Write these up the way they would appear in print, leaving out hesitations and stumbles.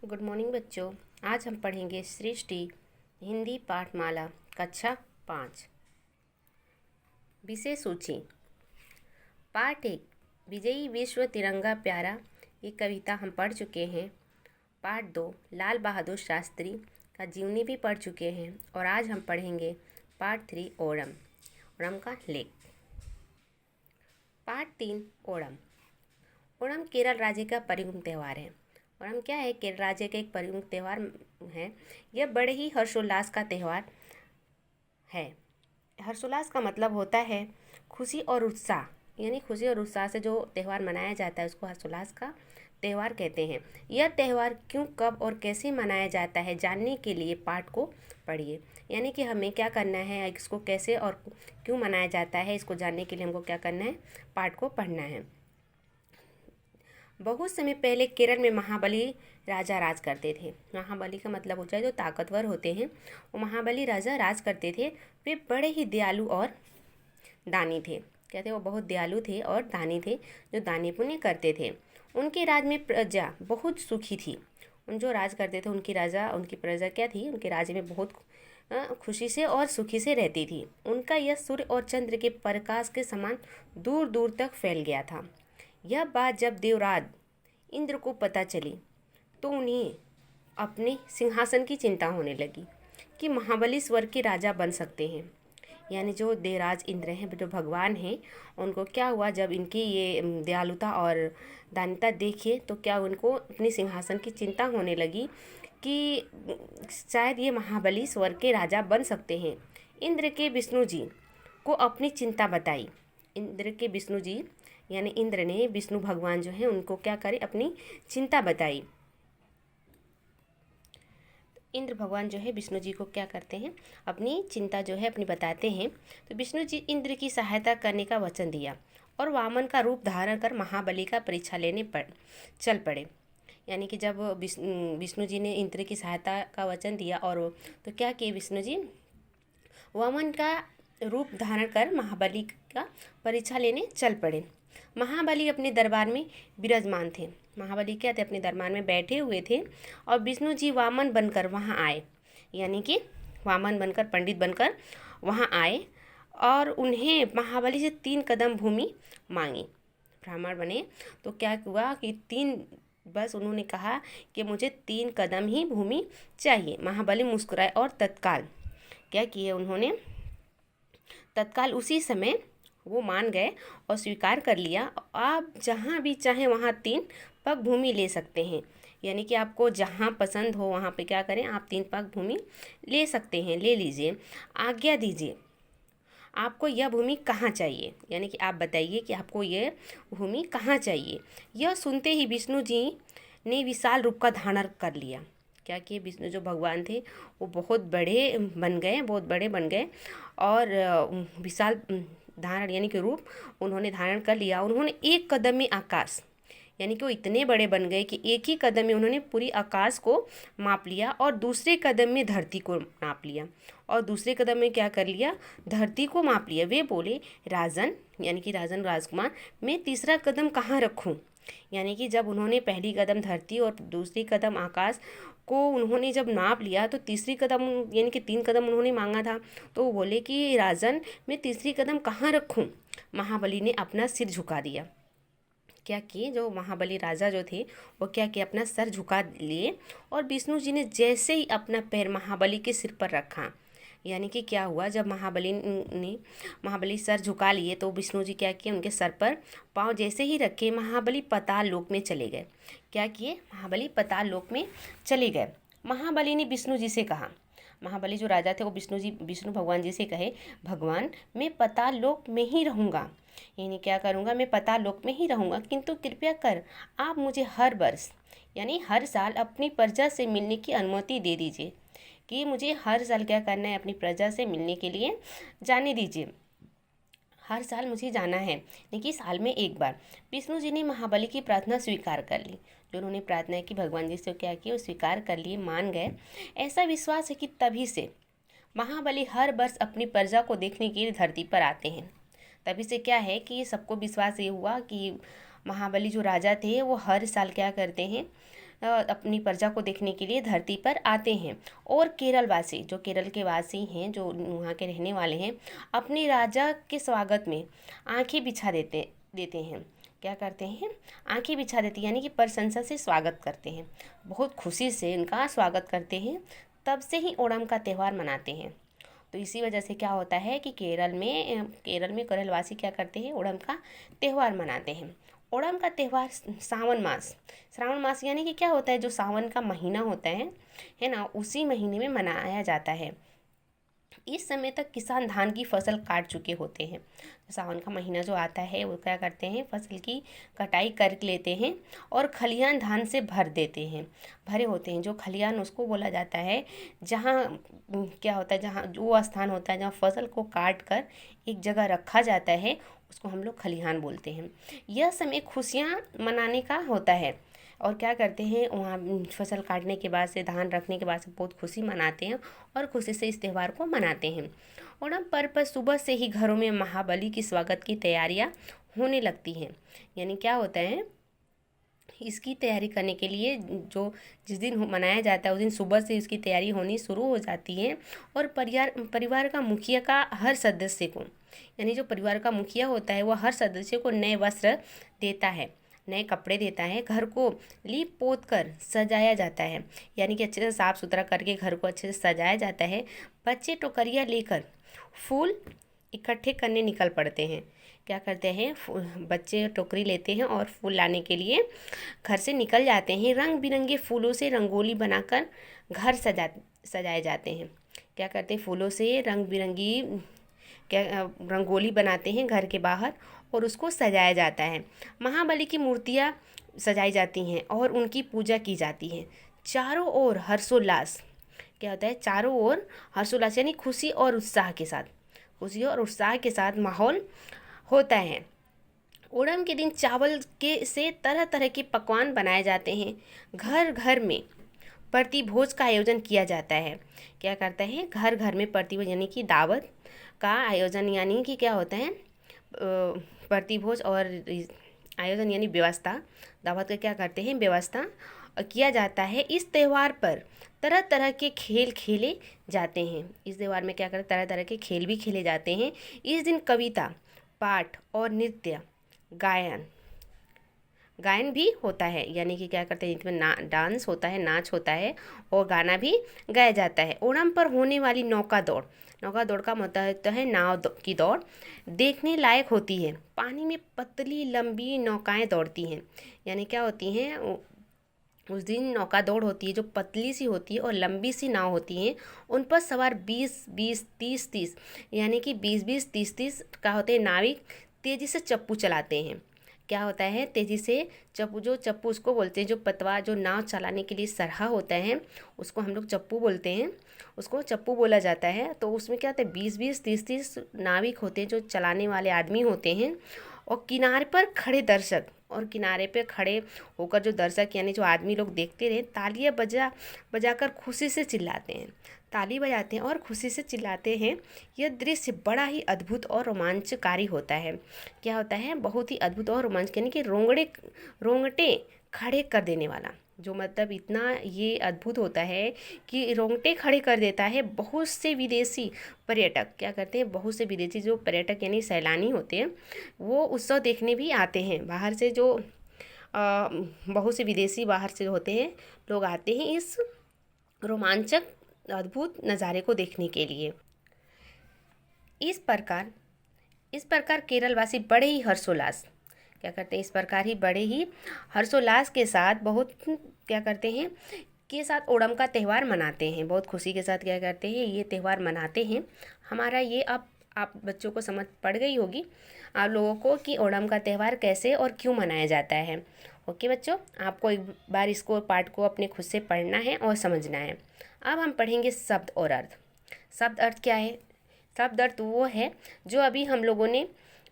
Good morning बच्चों। आज हम पढ़ेंगे सृष्टि हिंदी पाठमाला कक्षा 5 विषय सूची। पाठ 1 विजयी विश्व तिरंगा प्यारा, ये कविता हम पढ़ चुके हैं। पाठ 2 लाल बहादुर शास्त्री का जीवनी भी पढ़ चुके हैं। और आज हम पढ़ेंगे पाठ 3 ओणम, ओणम का लेख। पाठ 3 ओणम। ओणम केरल राज्य का प्रमुख त्यौहार है। ओणम क्या है? केरल राज्य का एक प्रमुख त्यौहार है। यह बड़े ही हर्षोल्लास का त्यौहार है। हर्षोल्लास का मतलब होता है खुशी और उत्साह, यानी खुशी और उत्साह से जो त्यौहार मनाया जाता है उसको हर्षोल्लास का त्यौहार कहते हैं। यह त्यौहार क्यों, कब और कैसे मनाया जाता है जानने के लिए पाठ को पढ़िए। यानी कि हमें क्या करना है, इसको कैसे और क्यों मनाया जाता है इसको जानने के लिए हमको क्या करना है, पाठ को पढ़ना है। बहुत समय पहले केरल में महाबली राजा राज करते थे। महाबली का मतलब होता है जो ताकतवर होते हैं, वो महाबली राजा राज करते थे। वे बड़े ही दयालु और दानी थे। कहते वो बहुत दयालु थे और दानी थे, जो दानी पुण्य करते थे। उनके राज में प्रजा बहुत सुखी थी। उन जो राज करते थे उनकी प्रजा क्या थी, उनके राज्य में बहुत खुशी से और सुखी से रहती थी। उनका यह सूर्य और चंद्र के प्रकाश के समान दूर दूर तक फैल गया था। यह बात जब देवराज इंद्र को पता चली तो उन्हें अपने सिंहासन की चिंता होने लगी कि महाबली स्वर्ग के राजा बन सकते हैं। यानी जो देवराज इंद्र हैं, जो भगवान हैं, उनको क्या हुआ जब इनकी ये दयालुता और दानता देखे तो क्या उनको अपने सिंहासन की चिंता होने लगी कि शायद ये महाबली स्वर्ग के राजा बन सकते हैं। इंद्र के विष्णु जी को अपनी चिंता बताई। इंद्र के विष्णु जी यानी इंद्र ने विष्णु भगवान जो है उनको क्या करे, अपनी चिंता बताई। इंद्र भगवान जो है विष्णु जी को क्या करते हैं, अपनी चिंता जो है अपनी बताते हैं। तो विष्णु जी इंद्र की सहायता करने का वचन दिया और वामन का रूप धारण कर महाबली का परीक्षा लेने चल पड़े। यानी कि जब विष्णु जी ने इंद्र की सहायता का वचन दिया और तो क्या किए विष्णु जी, वामन का रूप धारण कर महाबली का परीक्षा लेने चल पड़े। महाबली अपने दरबार में विराजमान थे। महाबली क्या थे, अपने दरबार में बैठे हुए थे और विष्णु जी वामन बनकर वहाँ आए। यानी कि वामन बनकर, पंडित बनकर वहाँ आए और उन्हें महाबली से 3 कदम भूमि मांगी। ब्राह्मण बने तो क्या हुआ कि 3 बस उन्होंने कहा कि मुझे 3 कदम ही भूमि चाहिए। महाबली मुस्कुराए और तत्काल क्या किए, उन्होंने तत्काल उसी समय वो मान गए और स्वीकार कर लिया। आप जहाँ भी चाहें वहाँ 3 पग भूमि ले सकते हैं। यानी कि आपको जहाँ पसंद हो वहाँ पे क्या करें, आप 3 पग भूमि ले सकते हैं, ले लीजिए। आज्ञा दीजिए, आपको यह भूमि कहाँ चाहिए, यानी कि आप बताइए कि आपको यह भूमि कहाँ चाहिए। यह सुनते ही विष्णु जी ने विशाल रूप का धारण कर लिया। क्या किए, विष्णु जो भगवान थे वो बहुत बड़े बन गए और विशाल धारण यानी कि रूप उन्होंने धारण कर लिया। उन्होंने 1 कदम में आकाश, यानी कि वो इतने बड़े बन गए कि एक ही कदम में उन्होंने पूरी आकाश को माप लिया और दूसरे कदम में धरती को नाप लिया और दूसरे कदम में क्या कर लिया, धरती को माप लिया। वे बोले, राजन यानी कि राजन राजकुमार, मैं तीसरा कदम कहाँ रखूँ। यानी कि जब उन्होंने पहली कदम धरती और दूसरी कदम आकाश को उन्होंने जब नाप लिया तो तीसरी कदम यानी कि 3 कदम उन्होंने मांगा था, तो वो बोले कि राजन मैं तीसरी कदम कहाँ रखूँ। महाबली ने अपना सिर झुका दिया। क्या किए, जो महाबली राजा जो थे वो क्या किए, अपना सर झुका लिए और विष्णु जी ने जैसे ही अपना पैर महाबली के सिर पर रखा, यानी कि क्या हुआ, जब महाबली सर झुका लिए तो विष्णु जी क्या किए, उनके सर पर पाँव जैसे ही रखे महाबली पाताल लोक में चले गए। क्या किए, महाबली पाताल लोक में चले गए। महाबली ने विष्णु जी से कहा, महाबली जो राजा थे वो विष्णु भगवान जी से कहे, भगवान मैं पाताल लोक में ही रहूँगा, यानी क्या करूँगा, मैं पाताल लोक में ही रहूँगा, किंतु कृपया कर आप मुझे हर वर्ष यानी हर साल अपनी प्रजा से मिलने की अनुमति दे दीजिए, कि मुझे हर साल क्या करना है, अपनी प्रजा से मिलने के लिए जाने दीजिए। हर साल मुझे जाना है, लेकिन साल में एक बार। विष्णु जी ने महाबली की प्रार्थना स्वीकार कर ली। जो उन्होंने प्रार्थना की भगवान जी से क्या किया, वो स्वीकार कर लिए, मान गए। ऐसा विश्वास है कि तभी से महाबली हर वर्ष अपनी प्रजा को देखने के लिए धरती पर आते हैं। तभी से क्या है कि सबको विश्वास ये हुआ कि महाबली जो राजा थे वो हर साल क्या करते हैं, अपनी प्रजा को देखने के लिए धरती पर आते हैं। और केरलवासी, जो केरल के वासी हैं, जो वहाँ के रहने वाले हैं, अपने राजा के स्वागत में आंखें बिछा देते हैं। क्या करते हैं? आंखें बिछा देते हैं, यानी कि प्रशंसा से स्वागत करते हैं, बहुत खुशी से उनका स्वागत करते हैं। तब से ही ओणम का त्यौहार मनाते हैं। तो इसी वजह से क्या होता है कि केरलवासी क्या करते हैं? ओणम का त्यौहार मनाते हैं। ओणम का त्यौहार श्रावण मास यानी कि क्या होता है? जो सावन का महीना होता है ना, उसी महीने में मनाया जाता है। इस समय तक किसान धान की फसल काट चुके होते हैं। सावन का महीना जो आता है वो क्या करते हैं? फसल की कटाई कर लेते हैं और खलिहान धान से भरे होते हैं। जो खलिहान उसको बोला जाता है जहाँ क्या होता है, जहाँ वो स्थान होता है जहाँ फसल को काट कर एक जगह रखा जाता है, उसको हम लोग खलिहान बोलते हैं। यह समय खुशियाँ मनाने का होता है। और क्या करते हैं? वहाँ फसल काटने के बाद से, धान रखने के बाद से बहुत खुशी मनाते हैं और खुशी से इस त्यौहार को मनाते हैं। ओणम पर्व पर सुबह से ही घरों में महाबली की स्वागत की तैयारियाँ होने लगती हैं। यानी क्या होता है? इसकी तैयारी करने के लिए जिस दिन मनाया जाता है उस दिन सुबह से इसकी तैयारी होनी शुरू हो जाती है। और परिवार का मुखिया का हर सदस्य को, यानी जो परिवार का मुखिया होता है, वह हर सदस्य को नए वस्त्र देता है, नए कपड़े देता है। घर को लीप पोत कर सजाया जाता है, यानी कि अच्छे से साफ़ सुथरा करके घर को अच्छे से सजाया जाता है। बच्चे टोकरियाँ लेकर फूल इकट्ठे करने निकल पड़ते हैं। क्या करते हैं? बच्चे टोकरी लेते हैं और फूल लाने के लिए घर से निकल जाते हैं। रंग बिरंगे फूलों से रंगोली बनाकर घर सजाए जाते हैं। क्या करते हैं? फूलों से रंग बिरंगी रंगोली बनाते हैं घर के बाहर और उसको सजाया जाता है। महाबली की मूर्तियाँ सजाई जाती हैं और उनकी पूजा की जाती है। चारों ओर हर्षोल्लास, क्या होता है? चारों ओर हर्षोल्लास यानी खुशी और उत्साह के साथ माहौल होता है। ओणम के दिन चावल से तरह तरह के पकवान बनाए जाते हैं। घर घर में प्रतिभोज का आयोजन किया जाता है। क्या करता है? घर घर में प्रतिभोज यानी कि दावत का आयोजन, यानी कि क्या होता है? प्रतिभोज और आयोजन यानी व्यवस्था, दावत का क्या करते हैं? व्यवस्था किया जाता है। इस त्यौहार पर तरह तरह के खेल खेले जाते हैं। इस त्यौहार में क्या करते? तरह तरह के खेल भी खेले जाते हैं। इस दिन कविता, पाठ और नृत्य गायन भी होता है, यानी कि क्या करते हैं? इसमें डांस होता है, नाच होता है और गाना भी गाया जाता है। ओणम पर होने वाली नौका दौड़ का मतलब है नाव की दौड़, देखने लायक होती है। पानी में पतली लंबी नौकाएं दौड़ती हैं, यानी क्या होती हैं? उस दिन नौका दौड़ होती है जो पतली सी होती है और लंबी सी नाव होती हैं। उन पर सवार 20-20, 30-30 यानी कि 20-20, 30-30 का होते हैं नाविक तेज़ी से चप्पू चलाते हैं। क्या होता है? तेज़ी से चप्पू उसको बोलते हैं, जो पतवार, जो नाव चलाने के लिए सरहा होता है उसको हम लोग चप्पू बोलते हैं, उसको चप्पू बोला जाता है। तो उसमें क्या होता है? 20-20, 30-30 नाविक होते हैं जो चलाने वाले आदमी होते हैं। और किनारे पर खड़े दर्शक, और किनारे पे खड़े होकर जो दर्शक यानी जो आदमी लोग देखते रहे, तालियां बजाकर खुशी से चिल्लाते हैं, ताली बजाते हैं और खुशी से चिल्लाते हैं। यह दृश्य बड़ा ही अद्भुत और रोमांचकारी होता है। क्या होता है? बहुत ही अद्भुत और रोमांच, यानी कि रोंगटे खड़े कर देने वाला, जो मतलब इतना ये अद्भुत होता है कि रोंगटे खड़े कर देता है। बहुत से विदेशी पर्यटक क्या करते हैं? बहुत से विदेशी जो पर्यटक यानी सैलानी होते हैं, वो उत्सव देखने भी आते हैं। बाहर से जो बहुत से विदेशी बाहर से होते हैं लोग आते हैं इस रोमांचक अद्भुत नज़ारे को देखने के लिए। इस प्रकार केरलवासी बड़े ही हर्षोल्लास क्या करते हैं? इस प्रकार ही बड़े ही हर्षोल्लास के साथ बहुत क्या करते हैं? के साथ ओणम का त्यौहार मनाते हैं। बहुत खुशी के साथ क्या करते हैं? ये त्यौहार मनाते हैं। हमारा ये अब आप बच्चों को समझ पड़ गई होगी आप लोगों को कि ओणम का त्यौहार कैसे और क्यों मनाया जाता है। ओके बच्चों, आपको एक बार इसको पाठ को अपने खुद से पढ़ना है और समझना है। अब हम पढ़ेंगे शब्द और अर्थ। शब्द अर्थ क्या है? शब्द अर्थ वो है जो अभी हम लोगों ने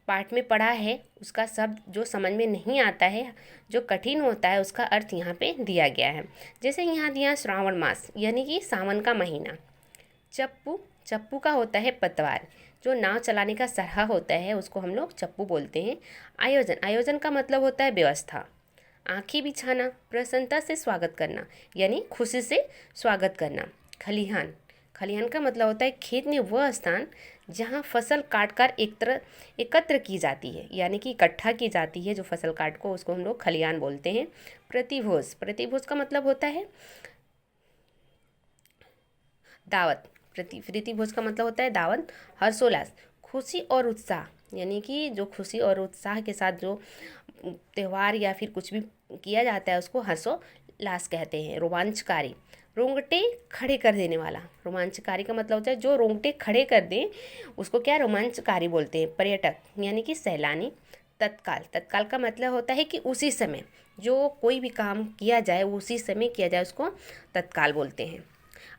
पाठ में पढ़ा है, उसका शब्द जो समझ में नहीं आता है, जो कठिन होता है, उसका अर्थ यहाँ पे दिया गया है। जैसे यहाँ दिया श्रावण मास यानी कि सावन का महीना। चप्पू का होता है पतवार, जो नाव चलाने का सरहा होता है उसको हम लोग चप्पू बोलते हैं। आयोजन का मतलब होता है व्यवस्था। आँखें बिछाना, प्रसन्नता से स्वागत करना यानी खुशी से स्वागत करना। खलिहान, खलिहान का मतलब होता है खेत में वह स्थान जहाँ फसल काट कर एकत्र की जाती है, यानी कि इकट्ठा की जाती है जो फसल काट को, उसको हम लोग खलिहान बोलते हैं। प्रतिभोज, प्रतिभोज का मतलब होता है दावत। प्रतिभोज का मतलब होता है दावत। हर्षोल्लास, खुशी और उत्साह, यानी कि जो खुशी और उत्साह के साथ जो त्यौहार या फिर कुछ भी किया जाता है उसको हर्षोल्लास कहते हैं। रोमांचकारी, रोंगटे खड़े कर देने वाला। रोमांचकारी का मतलब होता है जो रोंगटे खड़े कर दे उसको क्या रोमांचकारी बोलते हैं। पर्यटक यानी कि सैलानी। तत्काल, तत्काल का मतलब होता है कि उसी समय जो कोई भी काम किया जाए उसी समय किया जाए उसको तत्काल बोलते हैं।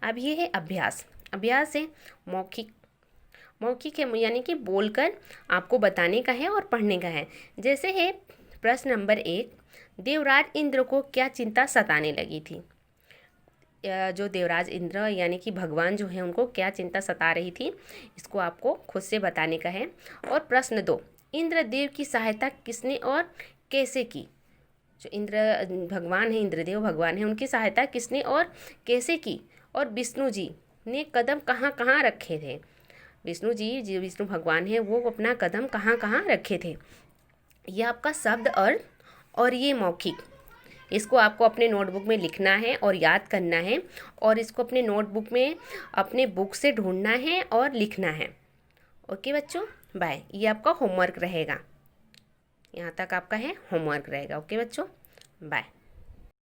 अब ये है अभ्यास। अभ्यास है मौखिक, मौखिक है यानी कि बोलकर आपको बताने का है और पढ़ने का है। जैसे है प्रश्न नंबर 1, देवराज इंद्र को क्या चिंता सताने लगी थी। जो देवराज इंद्र यानी कि भगवान जो है उनको क्या चिंता सता रही थी, इसको आपको खुद से बताने का है। और प्रश्न 2, इंद्रदेव की सहायता किसने और कैसे की। जो इंद्र भगवान है, इंद्रदेव भगवान है, उनकी सहायता किसने और कैसे की। और विष्णु जी ने कदम कहाँ कहाँ रखे थे। विष्णु जी, जो विष्णु भगवान है, वो अपना कदम कहाँ कहाँ रखे थे। यह आपका शब्द अर्थ और ये मौखिक, इसको आपको अपने नोटबुक में लिखना है और याद करना है, और इसको अपने नोटबुक में अपने बुक से ढूंढना है और लिखना है। ओके बच्चों, बाय। ये आपका होमवर्क रहेगा, यहाँ तक आपका है होमवर्क रहेगा। ओके बच्चों, बाय।